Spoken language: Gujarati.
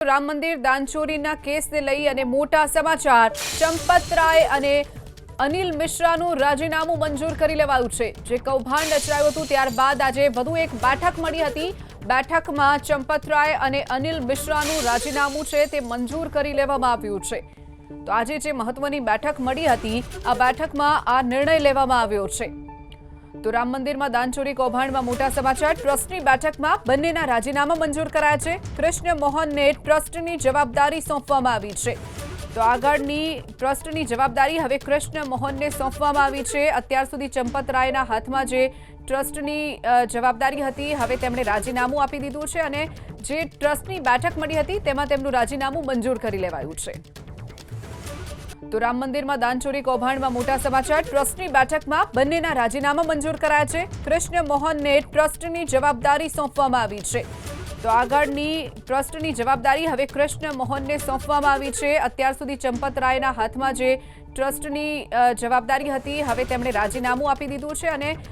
રામ મંદિર દાનચોરીના કેસને લઈ અને મોટા સમાચાર ચંપતરાય અને અનિલ મિશ્રાનું રાજીનામું મંજૂર કરી લેવાયું છે। જે કૌભાંડ રચાયું હતું ત્યારબાદ આજે વધુ એક બેઠક મળી હતી। બેઠકમાં ચંપતરાય અને અનિલ મિશ્રાનું રાજીનામું છે તે મંજૂર કરી લેવામાં આવ્યું છે। તો આજે જે મહત્વની બેઠક મળી હતી આ બેઠકમાં આ નિર્ણય લેવામાં આવ્યો છે। તો રામ મંદિરમાં દાનચોરી કૌભાંડમાં મોટા સમાચાર ટ્રસ્ટની બેઠકમાં બંનેના રાજીનામા મંજૂર કરાયા છે। કૃષ્ણ મોહનને ટ્રસ્ટની જવાબદારી સોંપવામાં આવી છે। તો આગળની ટ્રસ્ટની જવાબદારી હવે કૃષ્ણ મોહનને સોંપવામાં આવી છે। અત્યાર સુધી ચંપતરાયના હાથમાં જે ટ્રસ્ટની જવાબદારી હતી હવે તેમણે રાજીનામું આપી દીધું છે અને જે ટ્રસ્ટની બેઠક મળી હતી તેમાં તેમનું રાજીનામું મંજૂર કરી લેવાયું છે। તો રામ મંદિરમાં દાનચોરી કૌભાંડમાં મોટા સમાચાર ટ્રસ્ટની બેઠકમાં બંનેના રાજીનામા મંજૂર કરાયા છે। કૃષ્ણ મોહનને ટ્રસ્ટની જવાબદારી સોંપવામાં આવી છે। તો આગળની ટ્રસ્ટની જવાબદારી હવે કૃષ્ણ મોહનને સોંપવામાં આવી છે। અત્યાર સુધી ચંપતરાયના હાથમાં જે ટ્રસ્ટની જવાબદારી હતી હવે તેમણે રાજીનામું આપી દીધું છે અને